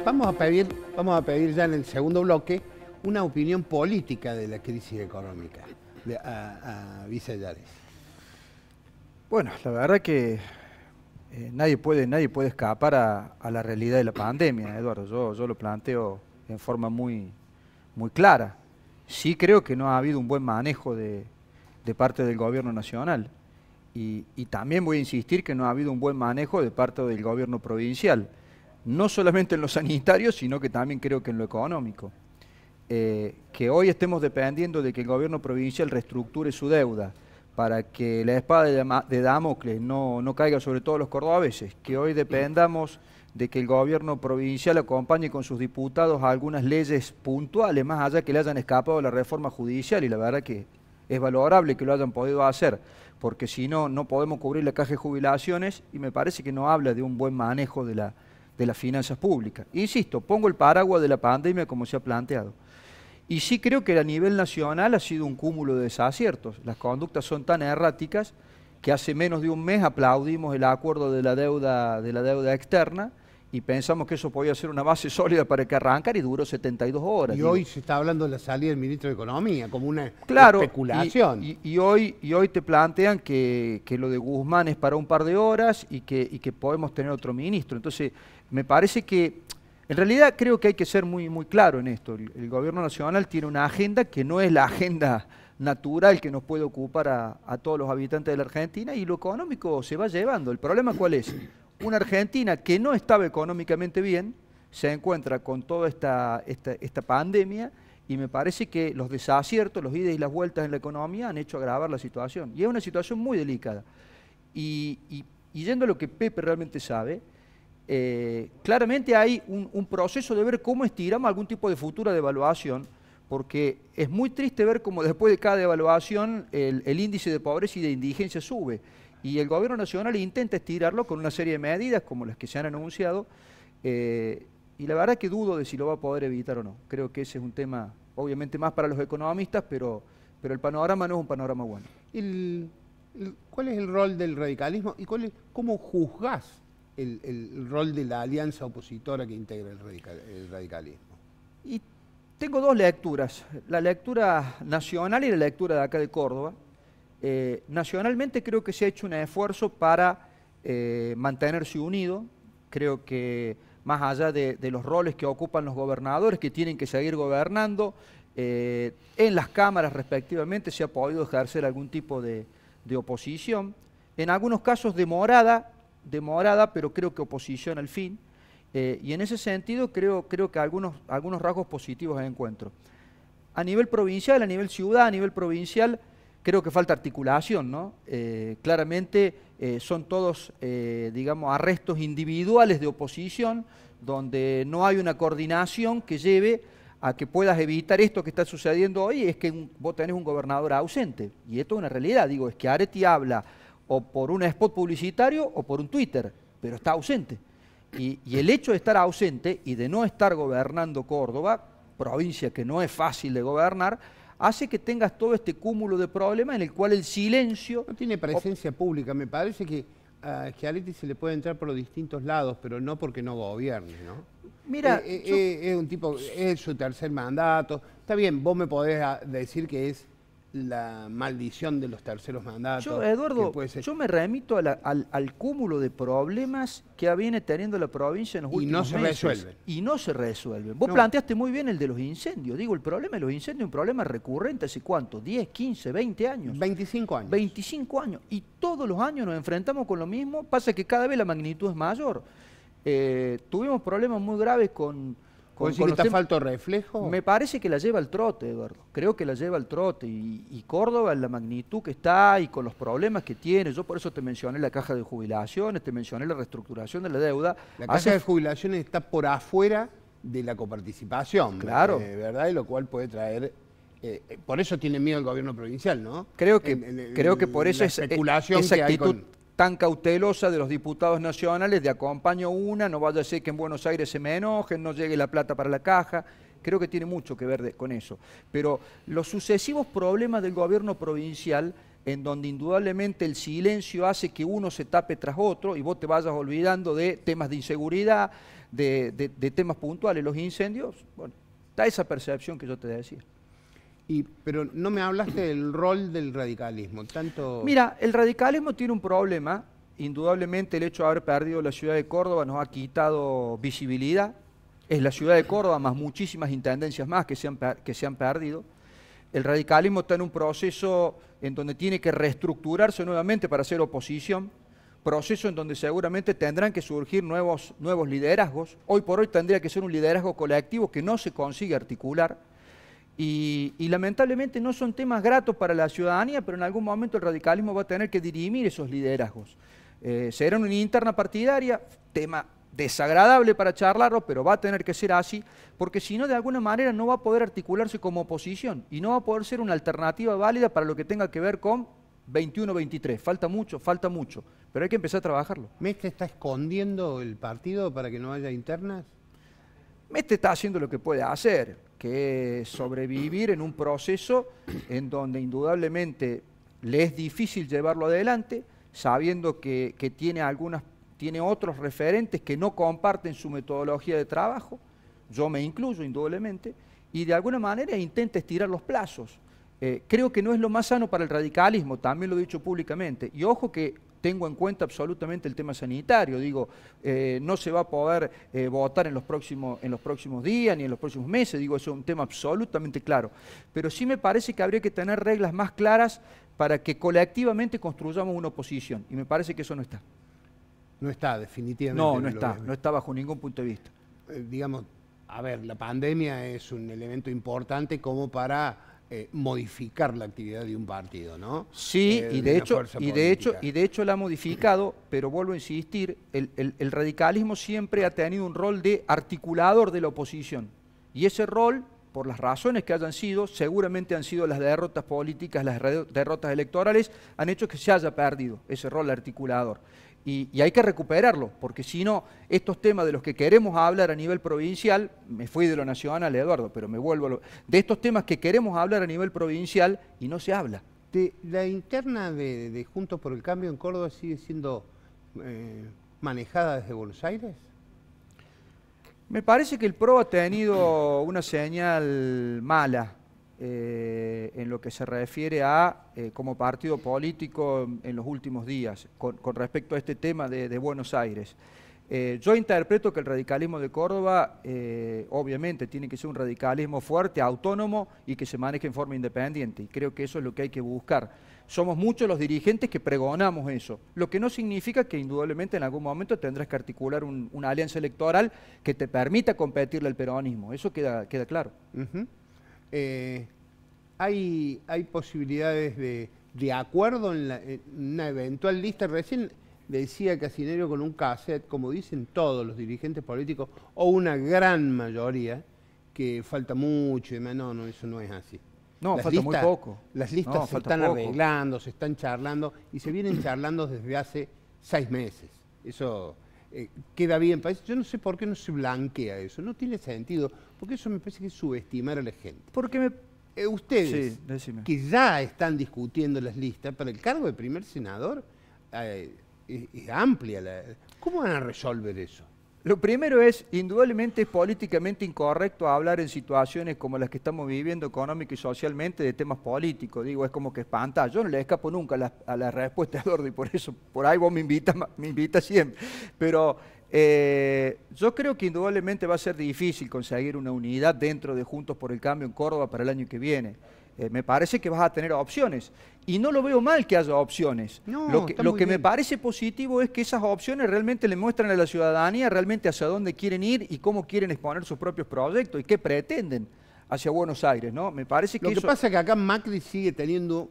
Vamos a pedir ya en el segundo bloque una opinión política de la crisis económica a Visa Yares. Bueno, la verdad que nadie puede escapar a la realidad de la pandemia, Eduardo. Yo lo planteo en forma muy clara. Sí creo que no ha habido un buen manejo de parte del gobierno nacional. Y también voy a insistir que no ha habido un buen manejo de parte del gobierno provincial. No solamente en lo sanitario, sino que también creo que en lo económico. Que hoy estemos dependiendo de que el gobierno provincial reestructure su deuda para que la espada de Damocles no caiga sobre todos los cordobeses, que hoy dependamos de que el gobierno provincial acompañe con sus diputados a algunas leyes puntuales, más allá que le hayan escapado de la reforma judicial, y la verdad que es valorable que lo hayan podido hacer, porque si no, no podemos cubrir la caja de jubilaciones, y me parece que no habla de un buen manejo de las finanzas públicas. Insisto, pongo el paraguas de la pandemia como se ha planteado. Y sí creo que a nivel nacional ha sido un cúmulo de desaciertos. Las conductas son tan erráticas que hace menos de un mes aplaudimos el acuerdo de la deuda externa y pensamos que eso podía ser una base sólida para que arrancara y duró 72 horas. Y hoy se está hablando de la salida del ministro de Economía como una especulación. Y hoy te plantean que lo de Guzmán es para un par de horas y que podemos tener otro ministro. Entonces, me parece que en realidad creo que hay que ser muy claro en esto. El gobierno nacional tiene una agenda que no es la agenda natural que nos puede ocupar a todos los habitantes de la Argentina, y lo económico se va llevando. ¿El problema cuál es? Una Argentina que no estaba económicamente bien se encuentra con toda esta pandemia, y me parece que los desaciertos, los idas y las vueltas en la economía han hecho agravar la situación. Y es una situación muy delicada. Y yendo a lo que Pepe realmente sabe, claramente hay un proceso de ver cómo estiramos algún tipo de futura devaluación, porque es muy triste ver cómo después de cada devaluación el índice de pobreza y de indigencia sube, y el gobierno nacional intenta estirarlo con una serie de medidas como las que se han anunciado, y la verdad que dudo de si lo va a poder evitar o no. Creo que ese es un tema obviamente más para los economistas, pero el panorama no es un panorama bueno. ¿Cuál es el rol del radicalismo y cómo juzgás el rol de la alianza opositora que integra el radicalismo? Y tengo dos lecturas, la lectura nacional y la lectura de acá de Córdoba. Nacionalmente creo que se ha hecho un esfuerzo para mantenerse unido. Creo que más allá de los roles que ocupan los gobernadores, que tienen que seguir gobernando, en las cámaras respectivamente se ha podido ejercer algún tipo de oposición, en algunos casos demorada, pero creo que oposición al fin, y en ese sentido creo que algunos rasgos positivos encuentro. A nivel provincial, a nivel ciudad, a nivel provincial, creo que falta articulación, ¿no? Claramente son todos, digamos, arrestos individuales de oposición, donde no hay una coordinación que lleve a que puedas evitar esto que está sucediendo hoy, es que vos tenés un gobernador ausente, y esto es una realidad. Digo, es que Areti habla o por un spot publicitario o por un Twitter, pero está ausente. Y el hecho de estar ausente y de no estar gobernando Córdoba, provincia que no es fácil de gobernar, hace que tengas todo este cúmulo de problemas en el cual el silencio... No tiene presencia pública. Me parece que a Schiaretti se le puede entrar por los distintos lados, pero no porque no gobierne, ¿no? Mira, es un tipo, es su tercer mandato. Está bien, vos me podés decir que es la maldición de los terceros mandatos. Eduardo, yo me remito al cúmulo de problemas que viene teniendo la provincia en los últimos meses. Y no se resuelven. Vos planteaste muy bien el de los incendios. Digo, el problema de los incendios es un problema recurrente hace ¿cuánto? 10, 15, 20 años. 25 años. 25 años. Y todos los años nos enfrentamos con lo mismo. Pasa que cada vez la magnitud es mayor. Tuvimos problemas muy graves con que está falto reflejo. Me parece que la lleva al trote, Eduardo. Creo que la lleva al trote. Y Córdoba, en la magnitud que está y con los problemas que tiene, yo por eso te mencioné la caja de jubilaciones, te mencioné la reestructuración de la deuda. La caja de jubilaciones está por afuera de la coparticipación, claro, ¿verdad? Y lo cual puede traer... por eso tiene miedo el gobierno provincial, ¿no? Creo que por eso esa actitud tan cautelosa de los diputados nacionales de acompaño una, no vaya a ser que en Buenos Aires se me enojen, no llegue la plata para la caja. Creo que tiene mucho que ver con eso. Pero los sucesivos problemas del gobierno provincial en donde indudablemente el silencio hace que uno se tape tras otro y vos te vayas olvidando de temas de inseguridad, de temas puntuales, los incendios. Bueno, da esa percepción que yo te decía. Pero no me hablaste del rol del radicalismo, tanto... Mira, el radicalismo tiene un problema. Indudablemente el hecho de haber perdido la ciudad de Córdoba nos ha quitado visibilidad. Es la ciudad de Córdoba más muchísimas intendencias más que se han perdido. El radicalismo está en un proceso en donde tiene que reestructurarse nuevamente para hacer oposición, proceso en donde seguramente tendrán que surgir nuevos liderazgos. Hoy por hoy tendría que ser un liderazgo colectivo que no se consigue articular. Y lamentablemente no son temas gratos para la ciudadanía, pero en algún momento el radicalismo va a tener que dirimir esos liderazgos. Será una interna partidaria, tema desagradable para charlarlo, pero va a tener que ser así, porque si no, de alguna manera no va a poder articularse como oposición y no va a poder ser una alternativa válida para lo que tenga que ver con 21-23. Falta mucho, pero hay que empezar a trabajarlo. ¿Mestre está escondiendo el partido para que no haya internas? Mestre está haciendo lo que puede hacer, que es sobrevivir en un proceso en donde indudablemente le es difícil llevarlo adelante, sabiendo que tiene otros referentes que no comparten su metodología de trabajo, yo me incluyo indudablemente, y de alguna manera intenta estirar los plazos. Creo que no es lo más sano para el radicalismo, también lo he dicho públicamente, y ojo que tengo en cuenta absolutamente el tema sanitario, digo, no se va a poder votar en los próximos días ni en los próximos meses, digo, eso es un tema absolutamente claro, pero sí me parece que habría que tener reglas más claras para que colectivamente construyamos una oposición, y me parece que eso no está. No está, definitivamente. No está bajo ningún punto de vista. Digamos, a ver, la pandemia es un elemento importante como para modificar la actividad de un partido, ¿no? Sí, y de hecho la ha modificado, pero vuelvo a insistir, el radicalismo siempre ha tenido un rol de articulador de la oposición, y ese rol, por las razones que hayan sido, seguramente han sido las derrotas políticas, las derrotas electorales, han hecho que se haya perdido ese rol articulador. Y hay que recuperarlo, porque si no, estos temas de los que queremos hablar a nivel provincial, me fui de lo nacional, Eduardo, pero me vuelvo de estos temas que queremos hablar a nivel provincial y no se habla. ¿La interna de Juntos por el Cambio en Córdoba sigue siendo manejada desde Buenos Aires? Me parece que el PRO ha tenido una señal mala en lo que se refiere a como partido político en los últimos días con respecto a este tema de Buenos Aires. Yo interpreto que el radicalismo de Córdoba obviamente tiene que ser un radicalismo fuerte, autónomo y que se maneje en forma independiente, y creo que eso es lo que hay que buscar. Somos muchos los dirigentes que pregonamos eso, lo que no significa que indudablemente en algún momento tendrás que articular una alianza electoral que te permita competirle al peronismo, eso queda claro. ¿Hay posibilidades de acuerdo en una eventual lista? Recién decía Casinero con un cassette, como dicen todos los dirigentes políticos, o una gran mayoría, que falta mucho y demás. No, eso no es así. No, falta muy poco. Las listas se están arreglando, se están charlando, y se vienen charlando desde hace 6 meses. Eso queda bien. Yo no sé por qué no se blanquea eso, no tiene sentido, porque eso me parece que es subestimar a la gente. Porque ustedes, sí, que ya están discutiendo las listas, para el cargo de primer senador es amplia. ¿Cómo van a resolver eso? Lo primero es, indudablemente es políticamente incorrecto hablar en situaciones como las que estamos viviendo económica y socialmente de temas políticos. Digo, es como que espanta. Yo no le escapo nunca a la respuesta, Eduardo, y por eso, por ahí vos me invitas siempre. Pero yo creo que indudablemente va a ser difícil conseguir una unidad dentro de Juntos por el Cambio en Córdoba para el año que viene. Me parece que vas a tener opciones. Y no lo veo mal que haya opciones. No, lo que me parece positivo es que esas opciones realmente le muestran a la ciudadanía realmente hacia dónde quieren ir y cómo quieren exponer sus propios proyectos y qué pretenden hacia Buenos Aires, ¿no? Me parece que lo que pasa es que acá Macri sigue teniendo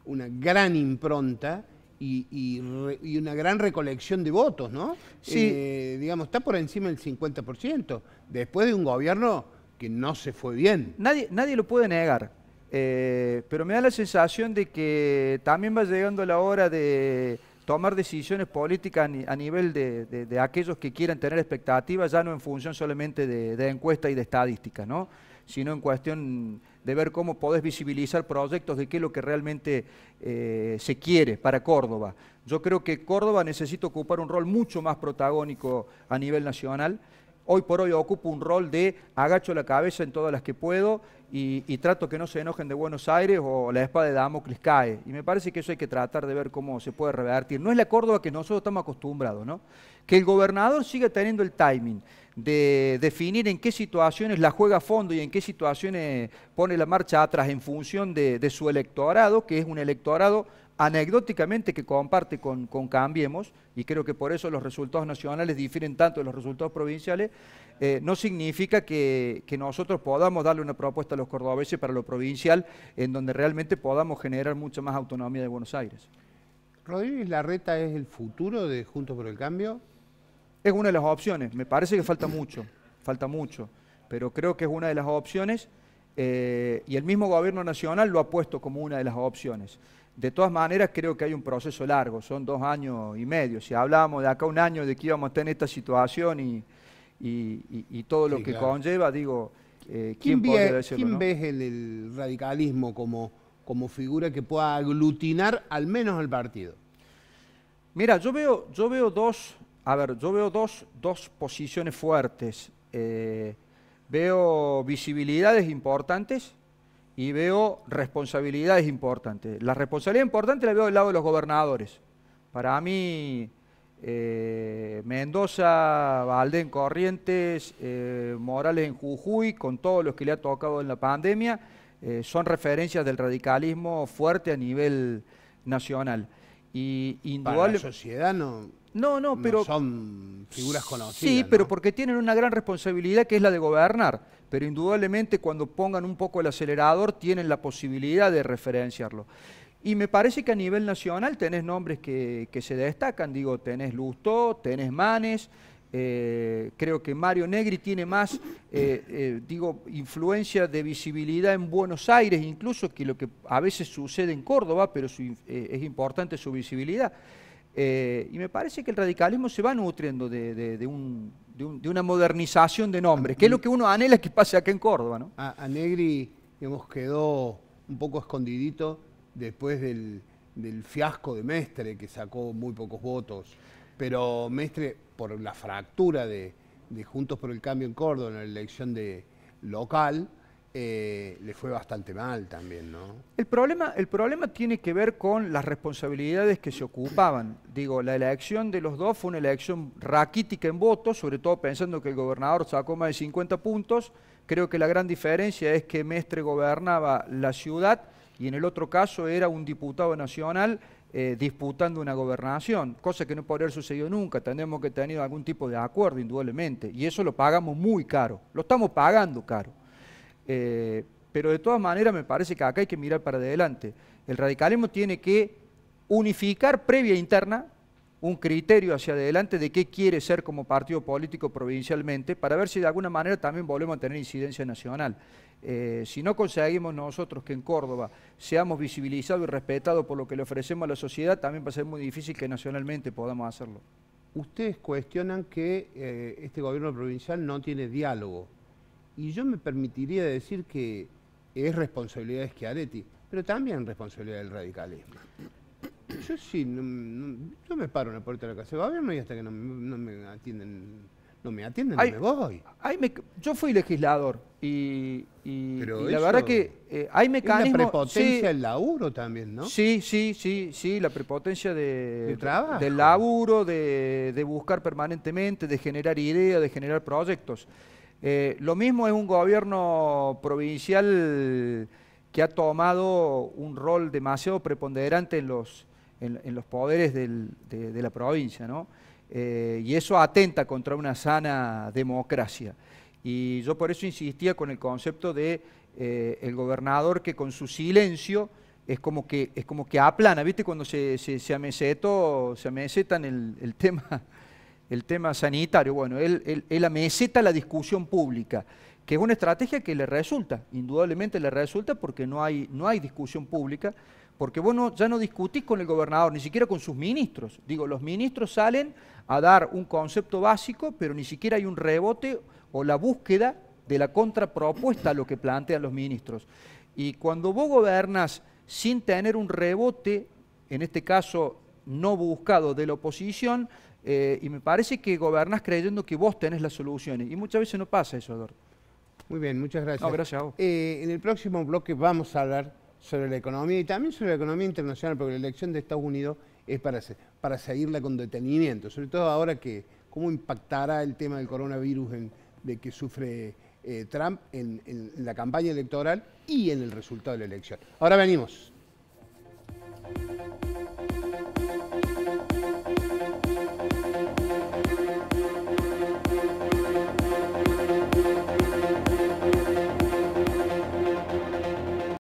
una gran impronta y una gran recolección de votos, ¿no? Sí. Digamos, está por encima del 50%, después de un gobierno que no se fue bien. Nadie lo puede negar, pero me da la sensación de que también va llegando la hora de tomar decisiones políticas a nivel de aquellos que quieran tener expectativas, ya no en función solamente de encuesta y de estadística, ¿no? Sino en cuestión de ver cómo podés visibilizar proyectos de qué es lo que realmente se quiere para Córdoba. Yo creo que Córdoba necesita ocupar un rol mucho más protagónico a nivel nacional. Hoy por hoy ocupo un rol de agacho la cabeza en todas las que puedo y trato que no se enojen de Buenos Aires o la espada de Damocles cae. Y me parece que eso hay que tratar de ver cómo se puede revertir. No es la Córdoba que nosotros estamos acostumbrados, ¿no? Que el gobernador siga teniendo el timing de definir en qué situaciones la juega a fondo y en qué situaciones pone la marcha atrás en función de su electorado, que es un electorado anecdóticamente que comparte con Cambiemos, y creo que por eso los resultados nacionales difieren tanto de los resultados provinciales, no significa que nosotros podamos darle una propuesta a los cordobeses para lo provincial, en donde realmente podamos generar mucha más autonomía de Buenos Aires. ¿Rodríguez Larreta es el futuro de Juntos por el Cambio? Es una de las opciones, me parece que falta mucho, pero creo que es una de las opciones y el mismo gobierno nacional lo ha puesto como una de las opciones. De todas maneras, creo que hay un proceso largo, son 2 años y medio. Si hablábamos de acá un año de que íbamos a estar en esta situación y todo lo que conlleva, digo, ¿quién podría decirlo? ¿Quién ¿no? ves en el radicalismo como figura que pueda aglutinar al menos al partido? Mira, yo veo dos posiciones fuertes. Veo visibilidades importantes y veo responsabilidades importantes. La responsabilidad importante la veo del lado de los gobernadores. Para mí, Mendoza, Valdés en Corrientes, Morales en Jujuy, con todos los que le ha tocado en la pandemia, son referencias del radicalismo fuerte a nivel nacional. Y Para la sociedad no pero son figuras conocidas. Sí, pero porque tienen una gran responsabilidad que es la de gobernar. Pero indudablemente cuando pongan un poco el acelerador tienen la posibilidad de referenciarlo. Y me parece que a nivel nacional tenés nombres que se destacan. Digo, tenés Lustó, tenés Manes. Creo que Mario Negri tiene más, influencia de visibilidad en Buenos Aires, incluso que lo que a veces sucede en Córdoba, pero es importante su visibilidad. Y me parece que el radicalismo se va nutriendo de una modernización de nombres, que es lo que uno anhela que pase acá en Córdoba, ¿no? A Negri, digamos, quedó un poco escondidito después del fiasco de Mestre, que sacó muy pocos votos. Pero Mestre, por la fractura de Juntos por el Cambio en Córdoba en la elección local, le fue bastante mal también, ¿no? El problema tiene que ver con las responsabilidades que se ocupaban. Digo, la elección de los dos fue una elección raquítica en votos, sobre todo pensando que el gobernador sacó más de 50 puntos. Creo que la gran diferencia es que Mestre gobernaba la ciudad y en el otro caso era un diputado nacional disputando una gobernación, cosa que no podría haber sucedido nunca. Tendremos que tener algún tipo de acuerdo, indudablemente, y eso lo pagamos muy caro, lo estamos pagando caro. Pero de todas maneras me parece que acá hay que mirar para adelante. El radicalismo tiene que unificar previa interna un criterio hacia adelante de qué quiere ser como partido político provincialmente, para ver si de alguna manera también volvemos a tener incidencia nacional. Si no conseguimos nosotros que en Córdoba seamos visibilizados y respetados por lo que le ofrecemos a la sociedad, también va a ser muy difícil que nacionalmente podamos hacerlo. Ustedes cuestionan que este gobierno provincial no tiene diálogo. Y yo me permitiría decir que es responsabilidad de Schiaretti, pero también responsabilidad del radicalismo. Yo sí, yo me paro en la puerta de la casa de gobierno y hasta que no me atienden, no me voy. Yo fui legislador y la verdad que hay mecanismos... Es la prepotencia del laburo también, ¿no? Sí, la prepotencia del trabajo, laburo, de buscar permanentemente, de generar ideas, de generar proyectos. Lo mismo es un gobierno provincial que ha tomado un rol demasiado preponderante en los poderes de la provincia, ¿no? Y eso atenta contra una sana democracia. Y yo por eso insistía con el concepto de el gobernador que con su silencio es como que aplana, ¿viste? Cuando se amesetan el tema sanitario. Bueno, él ameseta la discusión pública, que es una estrategia que le resulta, indudablemente le resulta porque no hay discusión pública, porque vos ya no discutís con el gobernador, ni siquiera con sus ministros. Digo, los ministros salen a dar un concepto básico, pero ni siquiera hay un rebote o la búsqueda de la contrapropuesta a lo que plantean los ministros. Y cuando vos gobernás sin tener un rebote, en este caso no buscado de la oposición, y me parece que gobernás creyendo que vos tenés las soluciones. Y muchas veces no pasa eso, Eduardo. Muy bien, muchas gracias. No, gracias a vos. En el próximo bloque vamos a hablar sobre la economía y también sobre la economía internacional, porque la elección de Estados Unidos es para seguirla con detenimiento, sobre todo ahora que cómo impactará el tema del coronavirus de que sufre Trump en la campaña electoral y en el resultado de la elección. Ahora venimos.